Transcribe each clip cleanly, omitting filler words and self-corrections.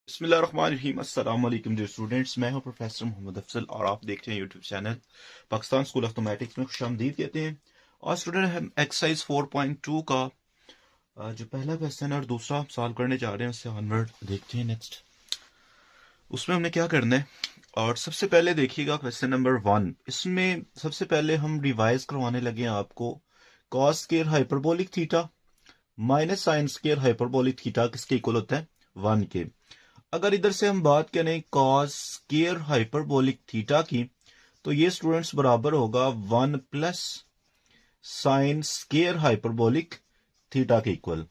बिस्मिल्लाहिर्रहमानिर्रहीम। अस्सलाम वालेकुम डियर स्टूडेंट्स, मैं हूं प्रोफेसर मोहम्मद अफजल और आप देख रहे हैं YouTube channel Pakistan school of mathematics में खुशामदीद कहते हैं। और स्टूडेंट हम एक्सरसाइज 4.2 का जो पहला क्वेश्चन है और दूसरा सॉल्व करने जा रहे हैं, उससे ऑनवर्ड देखते हैं नेक्स्ट। उसमें हमने क्या करना है, और सबसे पहले देखिएगा क्वेश्चन नंबर 1। इसमें सबसे पहले हम रिवाइज करवाने लगे हैं आपको cos square hyperbolic theta minus sign square hyperbolic theta किसके इक्वल होता है 1 के। अगर इधर से हम बात करें कॉस स्क्वायर हाइपरबोलिक थीटा की, तो ये स्टूडेंट्स बराबर होगा 1 plus sine square hyperbolic theta के इक्वल।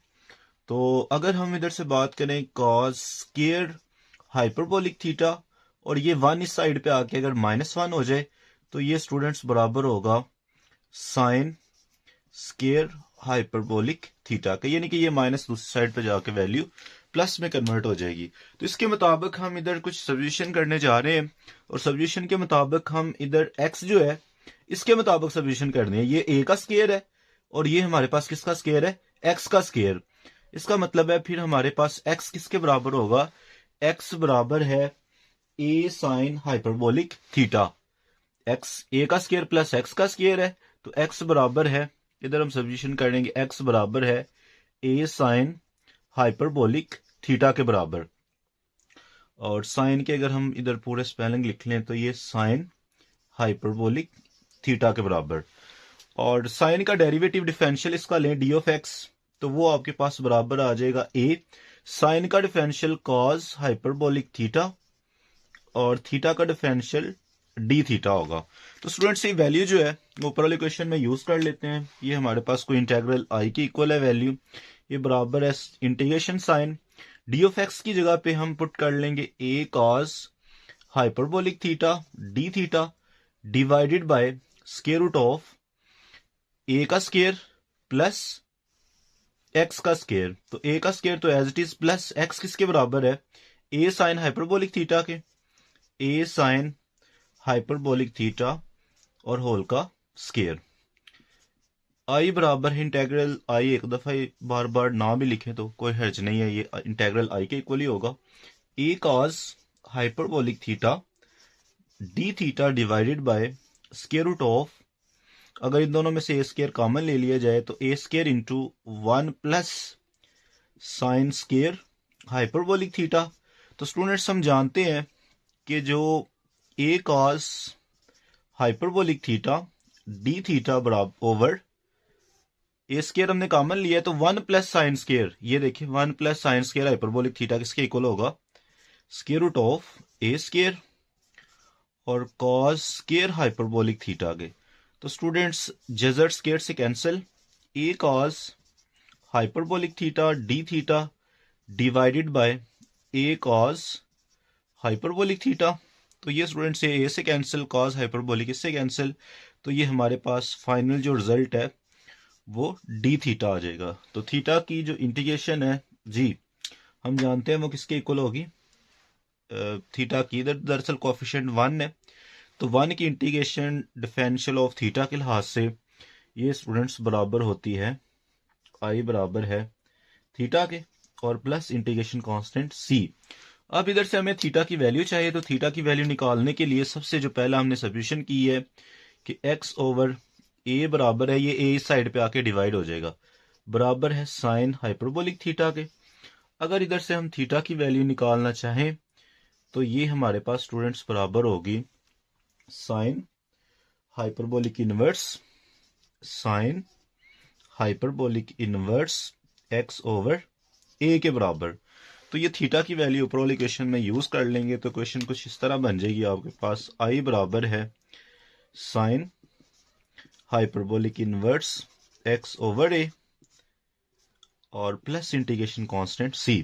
तो अगर हम इधर से बात करें कॉस स्क्वायर हाइपरबोलिक थीटा और ये 1 इस साइड पे आके अगर -1 हो जाए, तो ये स्टूडेंट्स बराबर होगा साइन स्क्वायर हाइपरबोलिक थीटा का, यानी कि ये माइनस दूसरी साइड पे जाके वैल्यू प्लस में कन्वर्ट हो जाएगी। तो इसके मुताबिक हम इधर कुछ सब्स्टिट्यूशन करने जा रहे हैं, और सब्स्टिट्यूशन के मुताबिक हम इधर x जो है इसके मुताबिक सब्स्टिट्यूशन करनी है। ये a का स्क्वायर है और ये हमारे पास किसका स्क्वायर है, x का स्क्वायर। इसका मतलब है फिर हमारे पास x किसके बराबर होगा, x बराबर है a sign hyperbolic theta. x a का स्क्वायर प्लस x का स्क्वायर है, तो x बराबर है, इधर हम सब्स्टिट्यूशन करेंगे, x बराबर है a साइन हाइपरबोलिक थीटा के बराबर। और साइन के अगर हम इधर पूरे स्पेलिंग लिख लें तो ये साइन हाइपरबोलिक थीटा के बराबर। और साइन का डेरिवेटिव डिफरेंशियल इसका लें डी ऑफ एक्स, तो वो आपके पास बराबर आ जाएगा ए साइन का डिफरेंशियल कॉस हाइपरबोलिक थीटा, और थीटा का डिफरेंशियल डी थीटा होगा। तो स्टूडेंट्स ये वैल्यू जो है ऊपर वाले क्वेश्चन में यूज कर लेते हैं। ये हमारे पास कोई इंटेग्रल आई की इक्वल है वैल्यू, ये बराबर है integration sign D of X की जगह पे हम पुट कर लेंगे A cos hyperbolic theta D theta divided by square root of A का स्क्वायर प्लस एक्स का स्क्वायर। तो ए का स्क्वायर तो as it is plus X किसके बराबर है, ए साइन हाइपरबोलिक थीटा के, ए साइन हाइपरबोलिक थीटा और होल का स्क्वायर। आई बराबर है इंटेग्रल आई, एक दफा बार बार ना भी लिखें तो कोई हर्ज नहीं है, ये इंटेग्रल आई के इक्वल ही होगा। A cos hyperbolic theta D theta divided by square root of, अगर इन दोनों में से ए स्क्वायर कॉमन ले लिया जाए तो A square into 1 plus sine square hyperbolic theta. तो स्टूडेंट्स हम जानते हैं कि जो A cos hyperbolic theta D theta बराबर ओवर ए स्क्वायर हमने कॉमन लिया है, तो 1 प्लस साइन स्क्वायर, ये देखिए 1 plus sine square hyperbolic theta किसके इक्वल होगा, square root of a square और कॉस स्क्वायर हाइपरबोलिक थीटा के। तो स्टूडेंट्स जेजर स्क्वायर से cancel, a cos hyperbolic theta D theta divided by a cos hyperbolic theta. तो ये स्टूडेंट्स ए से कैंसिल, कॉस हाइपरबोलिक इससे कैंसिल, तो ये हमारे पास फाइनल जो रिजल्ट है वो डी थीटा आ जाएगा। तो थीटा की जो इंटीग्रेशन है जी हम जानते हैं वो किसके इक्वल होगी, थीटा की दरअसल कोफिशिएंट 1 है, तो 1 की इंटीग्रेशन डिफरेंशियल ऑफ थीटा के लिहाज से ये स्टूडेंट्स बराबर होती है आई बराबर है थीटा के और प्लस इंटीग्रेशन कांस्टेंट सी। अब इधर से हमें थीटा की वैल्यू चाहिए, तो थीटा की वैल्यू निकालने के लिए सबसे जो पहला हमने सब्स्टिट्यूशन की है कि x ओवर ए बराबर है, ये ए इस साइड पे आके डिवाइड हो जाएगा, बराबर है साइन हाइपरबोलिक थीटा के। अगर इधर से हम थीटा की वैल्यू निकालना चाहें तो ये हमारे पास स्टूडेंट्स बराबर होगी sine hyperbolic inverse sine hyperbolic inverse x over A के बराबर। तो ये थीटा की वैल्यू ऊपर वाले क्वेश्चन में यूज कर लेंगे, तो क्वेश्चन कुछ इस तरह बन जाएगी आपके पास, आई बराबर है sine hyperbolic inverse x over A और प्लस इंटीग्रेशन कांस्टेंट c।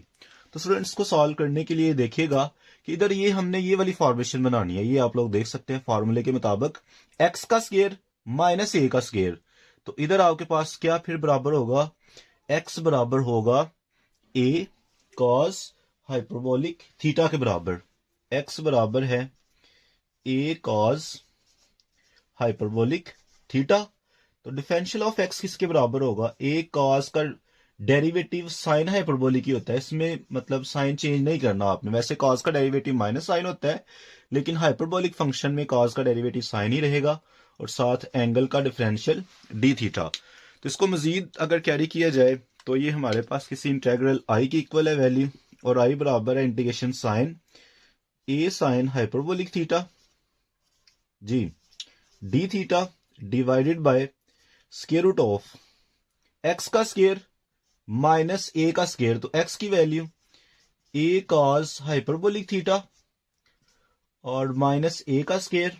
तो स्टूडेंट्स को सॉल्व करने के लिए देखिएगा कि इधर ये हमने ये वाली फॉर्मेशन बनानी है, ये आप लोग देख सकते हैं फॉर्मूले के मुताबिक x का स्क्वायर माइनस a का स्क्वायर। तो इधर आपके पास क्या फिर बराबर होगा, x बराबर होगा a cos हाइपरबोलिक थीटा के बराबर, x बराबर है a cos हाइपरबोलिक थीटा। तो डिफरेंशियल ऑफ x किसके बराबर होगा, a cos का डेरिवेटिव साइन हाइपरबोलिक ही होता है, इसमें मतलब साइन चेंज नहीं करना आपने। वैसे कॉस का डेरिवेटिव माइनस साइन होता है, लेकिन हाइपरबोलिक फंक्शन में कॉस का डेरिवेटिव साइन ही रहेगा और साथ एंगल का डिफरेंशियल डी थीटा। तो इसको मजीद अगर कैरी किया जाए तो ये हमारे पास किसी इंटेग्रल आई की इक्वल है वैल्यू, और आई बराबर है integration sign A sine hyperbolic theta जी D theta divided by square root of X का स्क्वायर माइनस ए का स्क्वायर, तो एक्स की value A cos hyperbolic theta और माइनस ए का square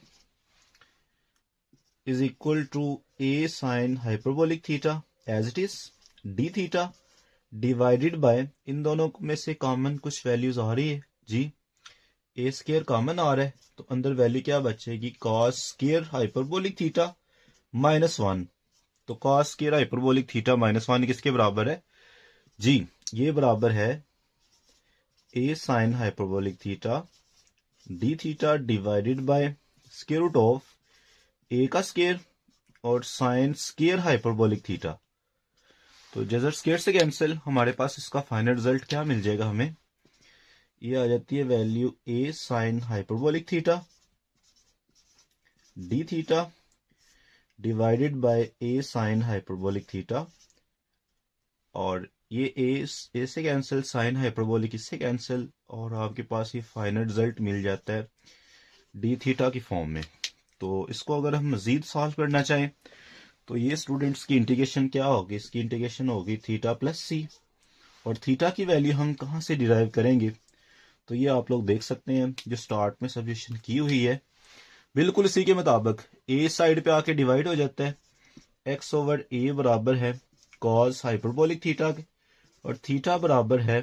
is equal to A sine hyperbolic theta as it is D theta divided by, इन दोनों में से कॉमन कुछ वैल्यूज आ रही है जी, ए स्क्वायर कॉमन आ रहा है तो अंदर वैल्यू क्या बचेगी, cos square hyperbolic theta minus 1। तो cos square hyperbolic theta minus 1 किसके बराबर है जी, ये बराबर है A sine hyperbolic theta D theta divided by square root of A का स्क्वायर और साइन स्क्वायर हाइपरबोलिक थीटा। तो जजर स्क्वायर से कैंसिल, हमारे पास इसका फाइनल रिजल्ट क्या मिल जाएगा हमें, ये आ जाती है value A sine hyperbolic theta D theta divided by A sine hyperbolic theta, और ये ए से कैंसिल, साइन हाइपरबोलिक इससे कैंसिल, और आपके पास ये फाइनल रिजल्ट मिल जाता है डी थीटा की फॉर्म में। तो इसको अगर हम मजीद सॉल्व करना चाहें तो ये स्टूडेंट्स की इंटीग्रेशन क्या होगी, इसकी इंटीग्रेशन होगी थीटा प्लस सी, और थीटा की वैल्यू हम कहाँ से डिराइव करेंगे, तो ये आप लोग देख सकते हैं जो स्टार्ट में सब्स्टिट्यूशन की हुई है बिल्कुल इसी के मुताबिक ए साइड पे आके डिवाइड हो जाता है, एक्स ओवर ए बराबर है कॉस हाइपरबोलिक थीटा के, और थीटा बराबर है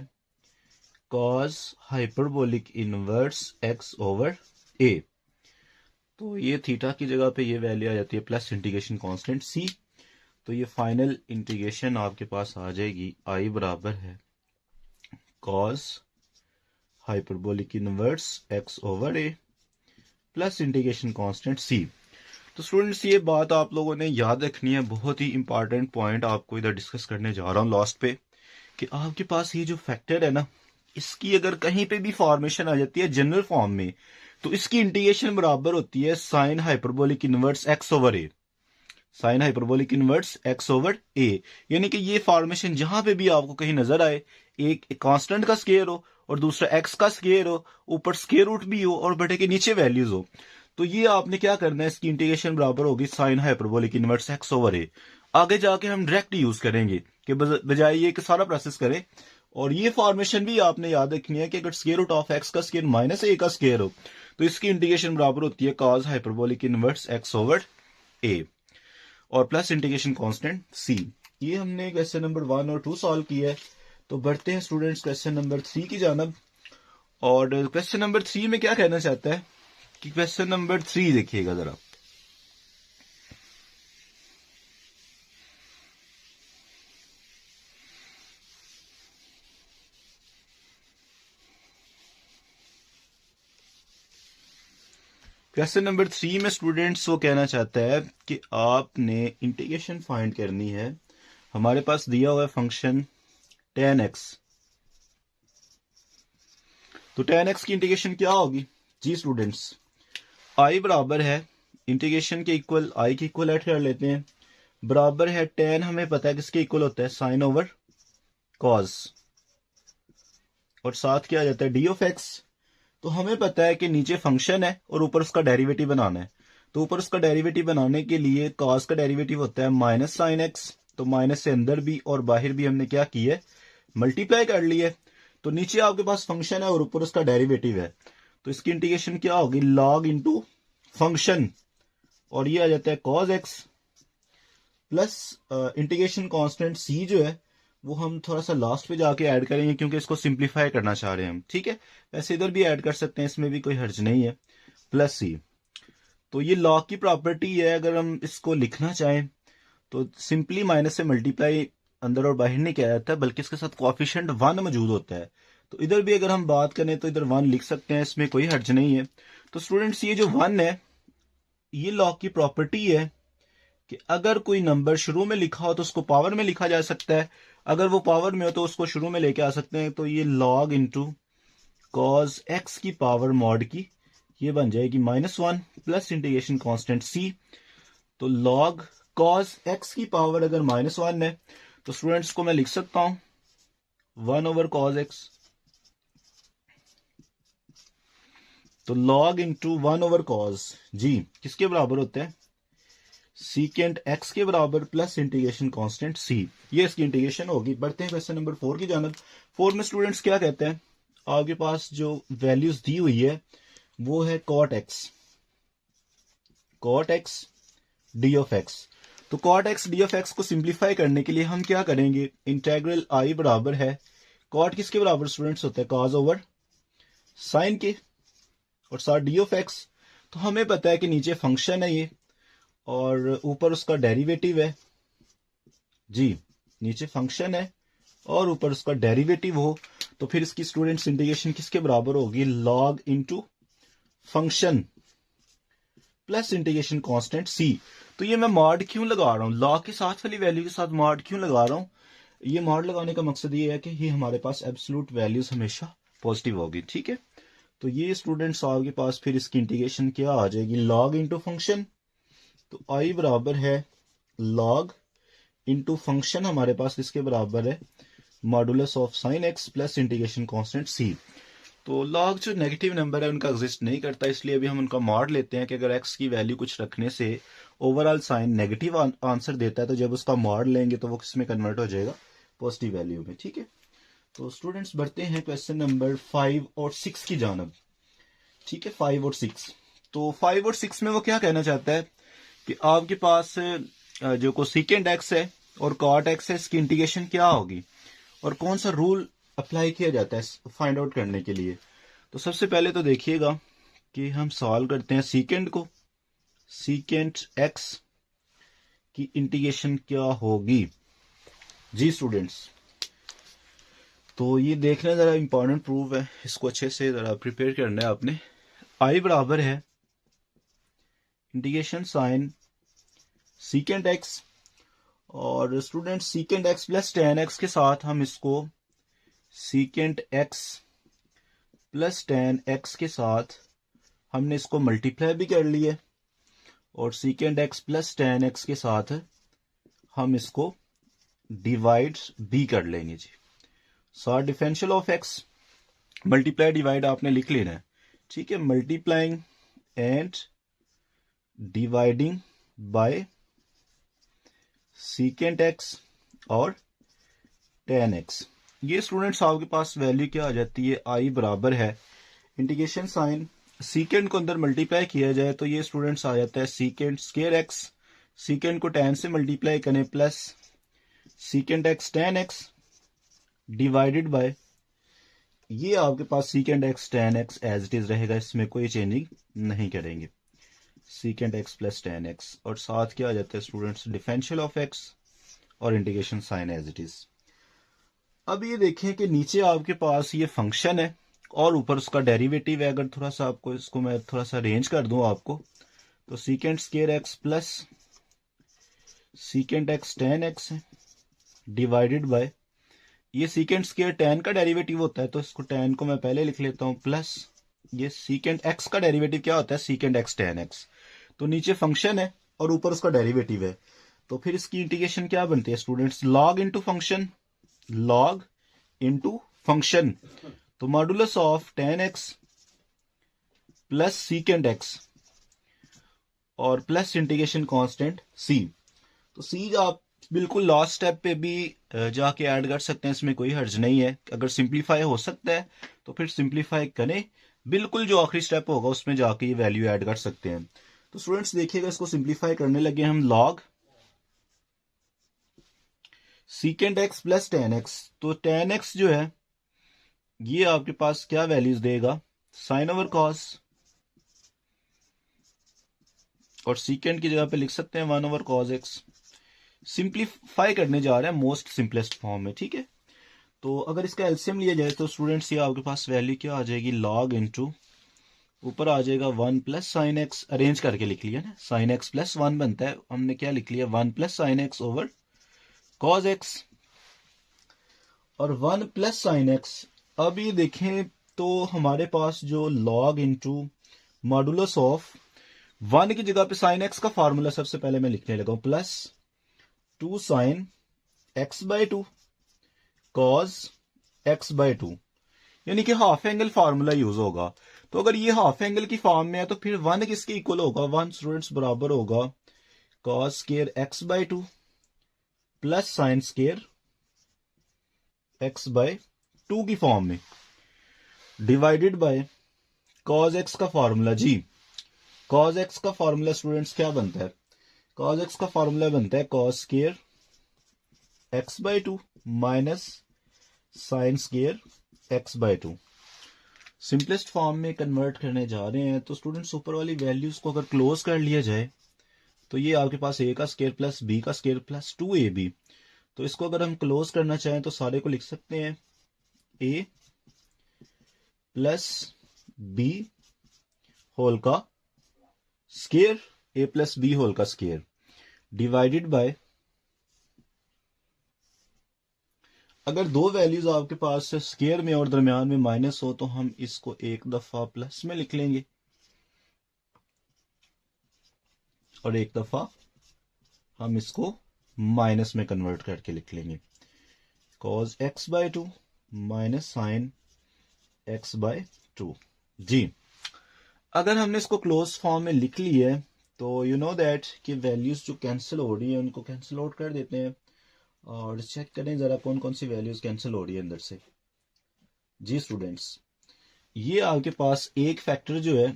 cos hyperbolic inverse X over A. तो ये थीटा की जगह पे ये वैल्यू आ जाती है प्लस इंटीग्रेशन कांस्टेंट सी, तो ये फाइनल इंटीग्रेशन आपके पास आ जाएगी आई बराबर है cos hyperbolic inverse X over A plus integration constant C. तो स्टूडेंट्स ये बात आप लोगों ने याद रखनी है, बहुत ही इंपॉर्टेंट पॉइंट आपको इधर डिस्कस करने जा रहा हूँ लास्ट पे, कि आपके पास ये जो फैक्टर है ना, इसकी अगर कहीं पे भी फॉर्मेशन आ जाती है जनरल फॉर्म में, तो इसकी इंटीग्रेशन बराबर होती है sine hyperbolic inverse X over A, sine hyperbolic inverse X over A. यानी कि ये फॉर्मेशन जहां पे भी आपको कहीं नजर आए, एक कांस्टेंट का स्क्वायर हो और दूसरा एक्स का स्क्वायर हो, ऊपर स्क्वायर रूट भी हो और बटे के नीचे वैल्यूज हो, तो ये आपने क्या करना है, इसकी इंटीग्रेशन बराबर होगी sine hyperbolic inverse X over A. आगे जाके हम डायरेक्ट यूज करेंगे कि बजाय ये कि सारा प्रोसेस करें, और ये फॉर्मेशन भी आपने याद रखनी है कि अगर स्क्वायर रूट ऑफ एक्स का स्क्वायर माइनस ए का स्क्वायर हो तो इसकी इंटीग्रेशन बराबर होती है cos hyperbolic inverse X over A और प्लस इंटीग्रेशन कांस्टेंट सी। ये हमने क्वेश्चन नंबर 1 और 2 सॉल्व किया है। तो बढ़ते हैं स्टूडेंट्स क्वेश्चन नंबर 3 की जानब, और क्वेश्चन नंबर 3 में क्या कहना चाहता है कि क्वेश्चन नंबर 3 देखिएगा जरा, क्वेश्चन नंबर 3 में स्टूडेंट्स वो कहना चाहता है कि आपने इंटीग्रेशन फाइंड करनी है। हमारे पास दिया हुआ है फंक्शन tan x, तो tan x की इंटीग्रेशन क्या होगी जी स्टूडेंट्स, i बराबर है इंटीग्रेशन के इक्वल, i की इक्वल ऐड कर लेते हैं, बराबर है tan, हमें पता है किसके इक्वल होता है, साइन ओवर कॉस, और साथ क्या आ जाता है डी ऑफ एक्स। तो हमें पता है कि नीचे फंक्शन है और ऊपर उसका डेरिवेटिव बनाना है, तो ऊपर उसका डेरिवेटिव बनाने के लिए कॉस का डेरिवेटिव होता है माइनस साइन एक्स, तो माइनस से अंदर भी और बाहर भी हमने क्या किया है, मल्टीप्लाई कर लिया है। तो नीचे आपके पास फंक्शन है और ऊपर उसका डेरिवेटिव है, तो इसकी इंटीग्रेशन क्या होगी, लॉग इनटू फंक्शन, और ये आ जाता है cos X plus integration constant C जो है वो हम थोड़ा सा लास्ट पे जाके ऐड करेंगे क्योंकि इसको सिंप्लीफाई करना चाह रहे हैं हम, ठीक है। वैसे इधर भी ऐड कर सकते हैं, इसमें भी कोई हर्ज नहीं है, प्लस सी। तो ये लॉग की प्रॉपर्टी है, अगर हम इसको लिखना चाहें तो सिंपली माइनस से मल्टीप्लाई अंदर और बाहर नहीं किया जाता, बल्कि इसके साथ कोएफिशिएंट 1 मौजूद होता है। तो इधर भी अगर हम बात करें तो इधर 1 लिख सकते हैं, इसमें कोई हर्ज नहीं है। तो स्टूडेंट्स ये जो 1 है ये लॉग की प्रॉपर्टी है कि अगर कोई नंबर शुरू में लिखा हो तो उसको पावर में लिखा जा सकता है, अगर वो पावर में हो तो उसको शुरू में लेके आ सकते हैं, तो ये log इंटू कॉज एक्स की पावर मॉड की ये बन जाएगी -1 प्लस इंटीग्रेशन कांस्टेंट c। तो log कॉज एक्स की पावर अगर -1 है तो स्टूडेंट्स को मैं लिख सकता हूं 1/cos x। तो log इंटू 1/cos जी किसके बराबर होता है, सीकेंट एक्स के बराबर प्लस इंटीग्रेशन कांस्टेंट c। ये इसकी इंटीग्रेशन होगी। बढ़ते हैं क्वेश्चन नंबर 4 की जानब। 4 में स्टूडेंट्स क्या कहते हैं, आपके पास जो वैल्यूज दी हुई है वो है cot x d of x। तो cot x d of x को सिंप्लीफाई करने के लिए हम क्या करेंगे, इंटेग्रल i बराबर है cot किसके बराबर स्टूडेंट्स होता है cos ओवर साइन के और साथ d ऑफ x। तो हमें पता है कि नीचे फंक्शन है ये और ऊपर उसका डेरिवेटिव है जी, नीचे फंक्शन है और ऊपर उसका डेरिवेटिव हो तो फिर इसकी स्टूडेंट्स इंटीग्रेशन किसके बराबर होगी, log into function plus integration constant c। तो ये मैं मॉड क्यों लगा रहा हूं, log के साथ वाली वैल्यू के साथ मॉड क्यों लगा रहा हूं, ये मॉड लगाने का मकसद ये है कि ये हमारे पास एब्सोल्यूट वैल्यूज हमेशा पॉजिटिव होगी। ठीक है, तो ये स्टूडेंट्स आपके पास फिर इसकी इंटीग्रेशन क्या आ जाएगी, log इनटू फंक्शन। तो i बराबर है log इनटू फंक्शन हमारे पास किसके बराबर है, modulus of sine x plus integration constant c। तो log जो नेगेटिव नंबर है उनका एग्जिस्ट नहीं करता, इसलिए अभी हम उनका मॉड लेते हैं कि अगर x की वैल्यू कुछ रखने से ओवरऑल साइन नेगेटिव आंसर देता है तो जब उसका मॉड लेंगे तो वो किस में कन्वर्ट हो जाएगा, पॉजिटिव वैल्यू में। ठीक है, तो स्टूडेंट्स बढ़ते हैं क्वेश्चन नंबर 5 और 6 की जानब। ठीक है, 5 और 6। तो 5 और 6 में वो क्या कहना चाहता है कि आपके पास जो कोसेकेंट एक्स है और कॉट एक्स है, इसकी इंटीग्रेशन क्या होगी और कौन सा रूल अप्लाई किया जाता है फाइंड आउट करने के लिए। तो सबसे पहले तो देखिएगा कि हम सॉल्व करते हैं सीकेंट को, सीकेंट एक्स की इंटीग्रेशन क्या होगी जी स्टूडेंट्स। तो ये देखना जरा इंपॉर्टेंट प्रूफ है, इसको अच्छे से जरा प्रिपेयर करना है आपने। आई बराबर है इंटीग्रेशन साइन सीकेंट एक्स और student secant X plus tan x के साथ हम इसको secant X plus tan x के साथ हमने इसको मल्टीप्लाई भी कर लिया और secant X plus tan x के साथ हम इसको डिवाइड भी कर लेंगे जी। साथ differential of x multiply divide आपने लिख लेना है। ठीक है, multiplying and dividing by secant X और टेन एक्स। ये स्टूडेंट्स आपके पास वैल्यू क्या आ जाती है, आई बराबर है इंटीग्रेशन साइन सीकेंट को अंदर मल्टीप्लाई किया जाए तो ये स्टूडेंट्स आ जाता है सीकेंट स्क्वायर एक्स, सीकेंट को टेन से मल्टीप्लाई करें plus secant X tan X divided by ये आपके पास secant X tan X as it is रहेगा, इसमें कोई चेंजिंग नहीं करेंगे, secant X plus tan X और साथ क्या आ जाता है स्टूडेंट्स डिफरेंशियल ऑफ एक्स और integration sign as it is. अब ये देखें कि नीचे आपके पास ये फंक्शन है और ऊपर उसका डेरिवेटिव है। अगर थोड़ा सा आपको इसको मैं थोड़ा सा अरेंज कर दूं आपको, तो secant square x plus secant X tan x है डिवाइडेड बाय ये सीकेंट स्क्वायर टेन का डेरिवेटिव होता है तो इसको टेन को मैं पहले लिख लेता हूं प्लस ये सीकेंट एक्स का डेरिवेटिव क्या होता है, सीकेंट एक्स टेन एक्स। तो नीचे फंक्शन है और ऊपर उसका डेरिवेटिव है, तो फिर इसकी इंटीग्रेशन क्या बनती है students, log into function, log into function. तो modulus of tan X plus secant X और प्लस इंटीग्रेशन कांस्टेंट सी। तो सी आप बिल्कुल लास्ट स्टेप पे भी जाके ऐड कर सकते हैं, इसमें कोई हर्ज नहीं है। अगर सिंप्लीफाई हो सकता है तो फिर सिंप्लीफाई करें, बिल्कुल जो आखिरी स्टेप होगा उसमें जाके ये वैल्यू ऐड कर सकते हैं। तो स्टूडेंट्स देखिएगा, इसको सिंप्लीफाई करने लगे हम, log secant X plus tan x. तो टेन एक्स जो है ये आपके पास क्या वैल्यूज देगा, साइन ओवर कॉस और सीकेंट की जगह पे लिख सकते हैं 1/cos x। सिंप्लीफाई करने जा रहे हैं मोस्ट सिंपलेस्ट फॉर्म में। ठीक है, तो अगर इसका एलसीएम लिया जाए तो स्टूडेंट्स ये आपके पास वैल्यू क्या आ जाएगी, लॉग इनटू ऊपर आ जाएगा 1 प्लस साइन एक्स, अरेंज करके लिख लिया ना, साइन एक्स प्लस 1 बनता है, हमने क्या लिख लिया 1 plus sine x over cos x और 1 प्लस साइन एक्स। अब ये देखें तो हमारे पास जो लॉग इंटू मॉडुलस ऑफ 1 की जगह पे साइन एक्स का फार्मूला सबसे पहले मैं लिखने लगा हूं, plus 2 sine x by 2 cos x by 2, यानी कि हाफ एंगल फार्मूला यूज होगा। तो अगर ये हाफ एंगल की फॉर्म में है तो फिर 1 किसके इक्वल होगा, 1 स्टूडेंट्स बराबर होगा cos square x by 2 plus sine square x by 2 की फॉर्म में, डिवाइडेड बाय कॉज एक्स का फार्मूला। जी, कॉज एक्स का फार्मूला स्टूडेंट्स क्या बनता है, कॉज एक्स का फार्मूला बनता है cos square x by 2 minus sine square x by 2। Simplest form में कन्वर्ट करने जा रहे हैं तो स्टूडेंट्स ऊपर वाली वैल्यूज को अगर क्लोज कर लिया जाए तो ये आपके पास ए का स्केयर प्लस बी का स्केयर प्लस 2ab। तो इसको अगर हम क्लोज करना चाहें तो सारे को लिख सकते हैं ए प्लस बी होल का स्केयर, ए प्लस बी होल का स्केयर, डिवाइडेड बाय, अगर दो वैल्यूज आपके पास स्केयर में और दरमियान में माइनस हो तो हम इसको एक दफा प्लस में लिख लेंगे और एक दफा हम इसको माइनस में कन्वर्ट करके लिख लेंगे, cos x by 2 minus sine x by 2। जी, अगर हमने इसको क्लोज फॉर्म में लिख लिया है तो यू नो दैट कि वैल्यूज जो कैंसिल हो रही है उनको कैंसिल आउट कर देते हैं और चेक करें जरा कौन कौन सी वैल्यूज कैंसिल हो रही है अंदर से। जी स्टूडेंट्स, ये आपके पास एक फैक्टर जो है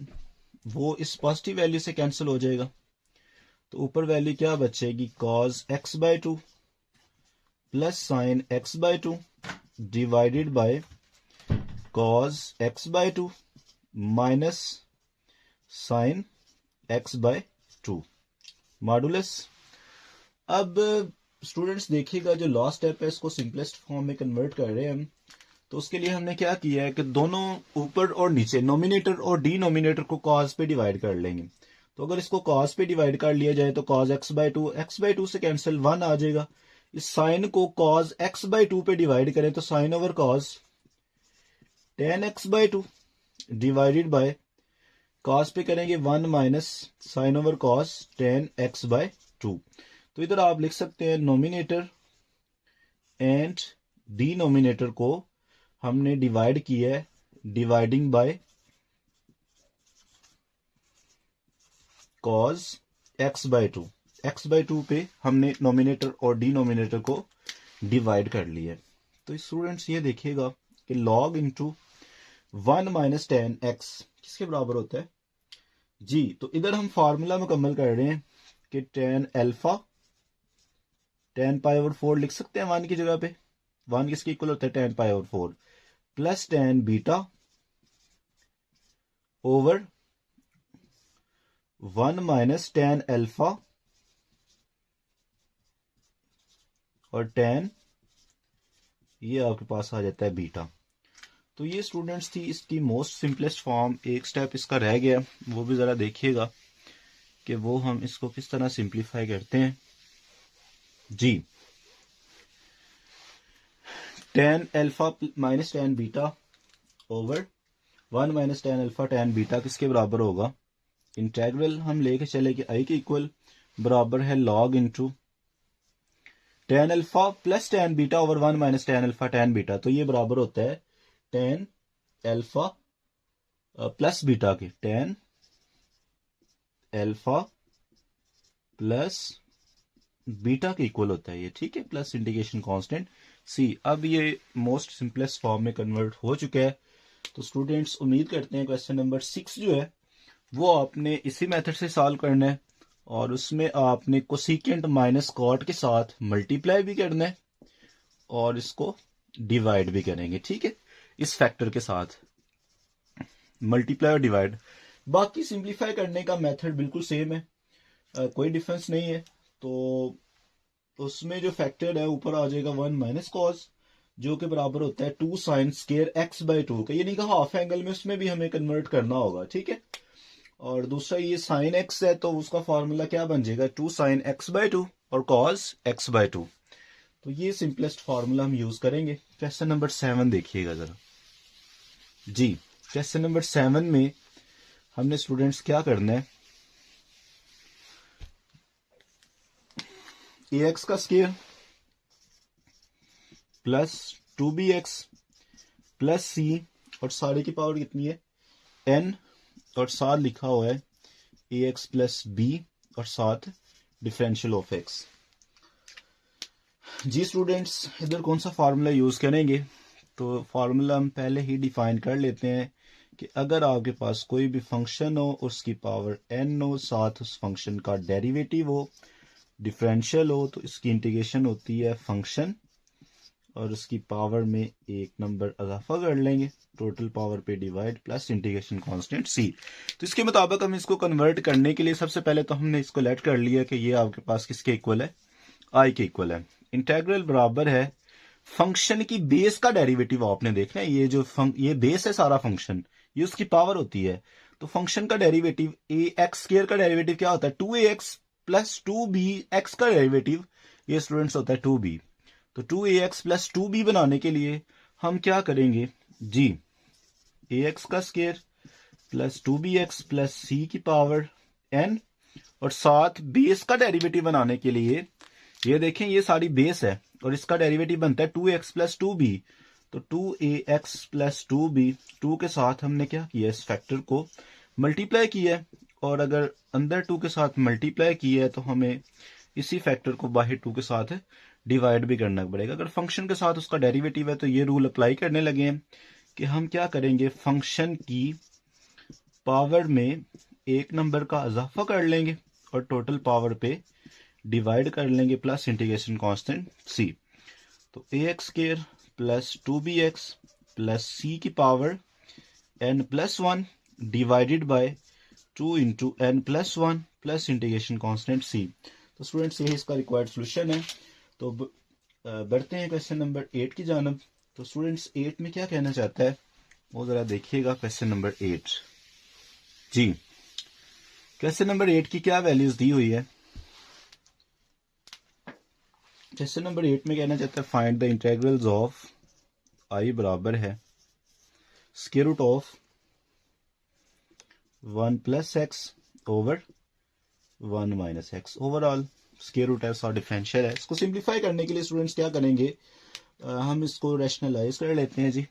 वो इस पॉजिटिव वैल्यू से कैंसिल हो जाएगा, तो ऊपर वैल्यू क्या बचेगी, cos x by 2 plus sine x by 2 divided by cos x by 2 minus sine x by 2 modulus. अब स्टूडेंट्स देखिएगा जो लास्ट स्टेप है इसको सिंपलेस्ट फॉर्म में कन्वर्ट कर रहे हैं हम, तो उसके लिए हमने क्या किया है कि दोनों ऊपर और नीचे नोमिनेटर और डिनोमिनेटर को कॉज पे डिवाइड कर लेंगे। तो अगर इसको कॉज पे डिवाइड कर लिया जाए तो कॉज एक्स बाय 2 से कैंसिल 1 आ जाएगा। इस साइन को कॉज एक्स बाय 2 पे डिवाइड करें तो sine over cos tan x by 2 divided by cos पे करेंगे 1 minus sine over cos tan x by 2। तो इधर आप लिख सकते हैं नोमिनेटर एंड डिनोमिनेटर को हमने डिवाइड किया है dividing by cos x by 2। X by 2 पे हमने नोमिनेटर और डिनोमिनेटर को डिवाइड कर लिया है। तो स्टूडेंट्स ये देखिएगा कि log into 1 minus ten x किसके बराबर होता है। जी, तो इधर हम फार्मूला मुकम्मल कर रहे हैं कि ten alpha ten pi over 4 लिख सकते हैं 1 की जगह पे, 1 किसके इक्वल होता है ten pi over 4 plus ten beta over 1 minus tan alpha और टेन, ये आपके पास आ जाता है बीटा। तो ये स्टूडेंट्स थी इसकी मोस्ट सिंपलेस्ट फॉर्म। एक स्टेप इसका रह गया, वो भी जरा देखिएगा कि वो हम इसको किस तरह सिंप्लीफाई करते हैं। जी, tan alpha minus tan beta over 1 minus tan alpha tan beta किसके बराबर होगा, इंटेग्रल हम लेके चले कि आई के इक्वल बराबर है log into tan alpha plus ten beta over 1 minus tan alpha tan beta. तो ये बराबर होता है टेन अल्फा प्लस बीटा के, टेन अल्फा प्लस बीटा के इक्वल होता है ये, ठीक है, प्लस इंटीग्रेशन कांस्टेंट सी। अब ये मोस्ट सिंपलेस्ट फॉर्म में कन्वर्ट हो चुका है। तो स्टूडेंट्स उम्मीद करते हैं क्वेश्चन नंबर 6 जो है वो आपने इसी मेथड से सॉल्व करना है और उसमें आपने कोसिकेंट माइनस कॉट के साथ मल्टीप्लाई भी करना है और इसको डिवाइड भी करेंगे, ठीक है, इस फैक्टर के साथ मल्टीप्लाई और डिवाइड। बाकी सिंप्लीफाई करने का मेथड बिल्कुल सेम है, कोई डिफरेंस नहीं है। तो उसमें जो फैक्टर है ऊपर आ जाएगा 1 माइनस कॉस जो कि बराबर होता है 2 साइन स्केयर एक्स बाय 2 का, यानी कि हाफ एंगल में उसमें भी हमें कन्वर्ट करना होगा, ठीक है। और दूसरा ये साइन एक्स है तो उसका फॉर्मूला क्या बन जाएगा 2 साइन एक्स बाय 2 और कॉस एक्स बाय 2। तो ये सिंपलेस्ट फार्मूला हम यूज करेंगे। क्वेश्चन नंबर 7 देखिएगा जरा जी। क्वेश्चन नंबर 7 में हमने स्टूडेंट्स क्या करना है, ax का square plus 2bx plus c और सारे की पावर कितनी है n, और साथ लिखा हुआ है ax प्लस b और साथ डिफरेंशियल ऑफ x। जी स्टूडेंट्स, इधर कौन सा फार्मूला यूज करेंगे, तो फार्मूला हम पहले ही डिफाइन कर लेते हैं कि अगर आपके पास कोई भी फंक्शन हो, उसकी पावर n हो, साथ उस फंक्शन का डेरिवेटिव हो, डिफरेंशियल हो, तो इसकी इंटीग्रेशन होती है फंक्शन और उसकी पावर में एक नंबर इजाफा कर लेंगे, टोटल पावर पे divide plus integration constant c। तो इसके मुताबिक हम इसको कन्वर्ट करने के लिए सबसे पहले तो हमने इसको लेट कर लिया कि ये आपके पास किसके इक्वल है, i के इक्वल है। इंटेग्रल बराबर है फंक्शन की बेस का डेरिवेटिव आपने देखना है, ये जो ये बेस है सारा फंक्शन, ये उसकी पावर होती है। तो फंक्शन का डेरिवेटिव ax स्क्वायर का डेरिवेटिव क्या होता है 2ax प्लस 2bx का डेरिवेटिव ये स्टूडेंट्स होता है 2b। तो 2ax प्लस 2b बनाने के लिए हम क्या करेंगे जी, ax का square plus 2bx plus c की पावर n, और साथ बेस का डेरिवेटिव बनाने के लिए ये देखें ये सारी बेस है और इसका डेरिवेटिव बनता है 2x प्लस 2b। तो 2ax प्लस 2b, 2 के साथ हमने क्या किया, इस फैक्टर को मल्टीप्लाई किया है, और अगर अंदर 2 के साथ मल्टीप्लाई किया है तो हमें इसी फैक्टर को बाहर 2 के साथ डिवाइड भी करना पड़ेगा। अगर फंक्शन के साथ उसका डेरिवेटिव है तो ये रूल अप्लाई करने लगे हैं कि हम क्या करेंगे, फंक्शन की पावर में एक नंबर का इजाफा कर लेंगे और टोटल पावर पे डिवाइड कर लेंगे प्लस इंटीग्रेशन कांस्टेंट c। तो ax square plus 2bx plus c की power n plus 1 divided by 2 into n plus 1 plus integration constant c। तो स्टूडेंट्स यही इसका रिक्वायर्ड सोल्यूशन है। तो बढ़ते हैं क्वेश्चन नंबर 8 की जानब। तो स्टूडेंट्स 8 में क्या कहना चाहता है वो जरा देखिएगा। क्वेश्चन नंबर 8 जी, क्वेश्चन नंबर 8 की क्या वैल्यूज दी हुई है। क्वेश्चन नंबर 8 में कहना चाहता है find the integrals of i बराबर है square root of 1 plus x over 1 minus x. Overall square root है और डिफरेंशियल है। इसको सिंप्लीफाई करने के लिए स्टूडेंट्स क्या करेंगे, हम इसको रैशनलाइज कर लेते हैं जी।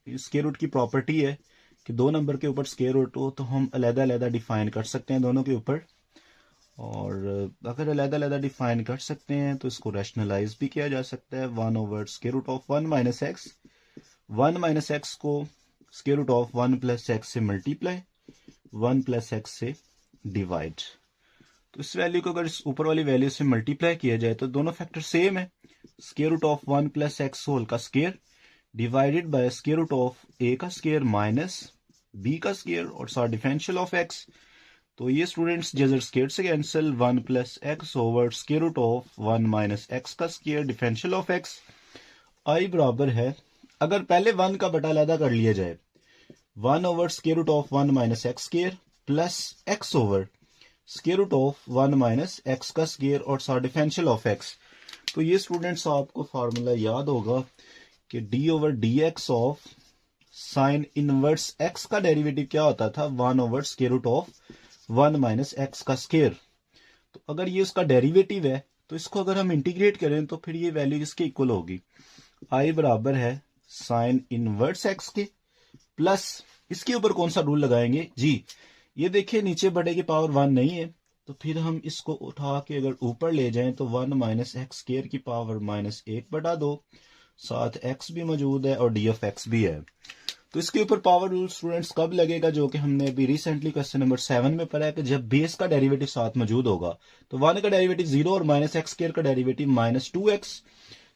स्क्वायर रूट की प्रॉपर्टी है कि दो नंबर के ऊपर स्क्वायर रूट हो तो हम अलग-अलग डिफाइन कर सकते हैं दोनों के ऊपर, और अगर अलग-अलग डिफाइन कर सकते हैं तो इसको रैशनलाइज भी किया जा सकता है। 1 over square root of 1 minus X, 1 minus X को square root of 1 plus X से मल्टीप्लाई, 1 प्लस एक्स से डिवाइड। तो इस वैल्यू को अगर इस ऊपर वाली वैल्यू से मल्टीप्लाई किया जाए तो दोनों फैक्टर सेम है, square root of 1 plus X whole का square divided by square root of a का स्क्वायर माइनस b का स्क्वायर और साथ डिफरेंशियल ऑफ x। तो ये स्टूडेंट्स जेजर स्क्वायर से cancel, 1 plus x over square root of 1 minus x का square differential of x। i बराबर है, अगर पहले 1 का बटा अलग कर लिया जाए, 1 over square root of 1 minus x square plus x over square root of 1 minus x का स्क्वायर और साथ डिफरेंशियल ऑफ x। तो ये स्टूडेंट्स आपको फार्मूला याद होगा कि d over d x of sine inverse x का डेरिवेटिव क्या होता था 1 over square root of 1 minus x का स्क्वायर। तो अगर ये उसका डेरिवेटिव है तो इसको अगर हम इंटीग्रेट करें तो फिर ये वैल्यू इसके इक्वल होगी। i बराबर है साइन इनवर्स x के प्लस इसके ऊपर कौन सा रूल लगाएंगे जी, ये देखिए नीचे बड़े की पावर 1 नहीं है तो फिर हम इसको उठा के अगर ऊपर ले जाएं तो 1 माइनस एक्स स्क्वायर की पावर माइनस 1/2, साथ x भी मौजूद है और डी ऑफ एक्स भी है। तो इसके ऊपर पावर रूल स्टूडेंट्स कब लगेगा, जो कि हमने अभी रिसेंटली क्वेश्चन नंबर 7 में पढ़ा है कि जब बेस का डेरिवेटिव साथ मौजूद होगा। तो 1 का डेरिवेटिव 0 और माइनस एक्स स्क्वायर का डेरिवेटिव माइनस 2x।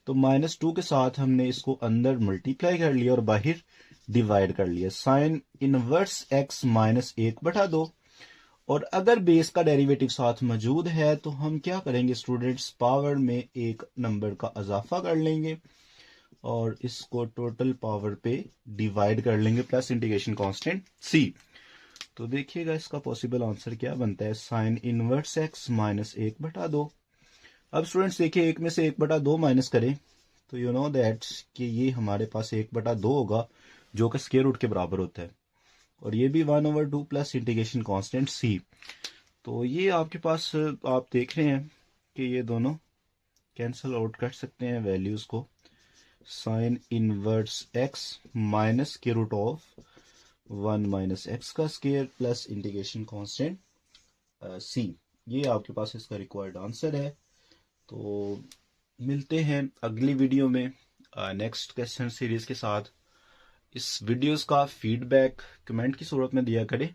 तो माइनस 2 के साथ हमने इसको अंदर मल्टीप्लाई कर लिया और बाहर डिवाइड कर लिया, साइन इनवर्स x माइनस 1/2। और अगर बेस का डेरिवेटिव साथ मौजूद है तो हम क्या करेंगे स्टूडेंट्स, पावर में एक नंबर का इजाफा कर लेंगे और इसको टोटल पावर पे डिवाइड कर लेंगे प्लस इंटीग्रेशन कांस्टेंट c। तो देखिएगा इसका पॉसिबल आंसर क्या बनता है, साइन इनवर्स x माइनस 1/2। अब स्टूडेंट्स देखिए एक में से 1/2 माइनस करें तो यू नो दैट कि ये हमारे पास 1/2 होगा जो कि स्क्वायर रूट के बराबर होता है, और ये भी 1/2 प्लस इंटीग्रेशन कांस्टेंट c। तो ये आपके पास आप देख रहे हैं कि ये दोनों कैंसिल आउट कर सकते हैं वैल्यूज को। Sine inverse x minus square root of 1 minus x का square plus integration constant c। ये आपके पास इसका रिक्वायर्ड आंसर है। तो मिलते हैं अगली वीडियो में नेक्स्ट क्वेश्चन सीरीज के साथ। इस वीडियोस का फीडबैक कमेंट की सूरत में दिया करें,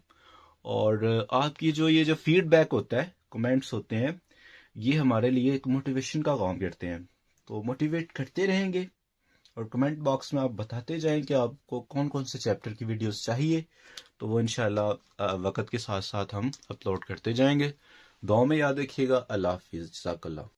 और आपकी जो ये जो फीडबैक होता है, कमेंट्स होते हैं, ये हमारे लिए एक मोटिवेशन का काम करते हैं। तो मोटिवेट करते रहेंगे और कमेंट बॉक्स में आप बताते जाएं कि आपको कौन कौन से चैप्टर की वीडियोस चाहिए, तो वो इंशाल्लाह वक्त के साथ साथ हम अपलोड करते जाएंगे। दुआ में याद रखिएगा। अल्लाह हाफिज़। जज़ाकल्लाह।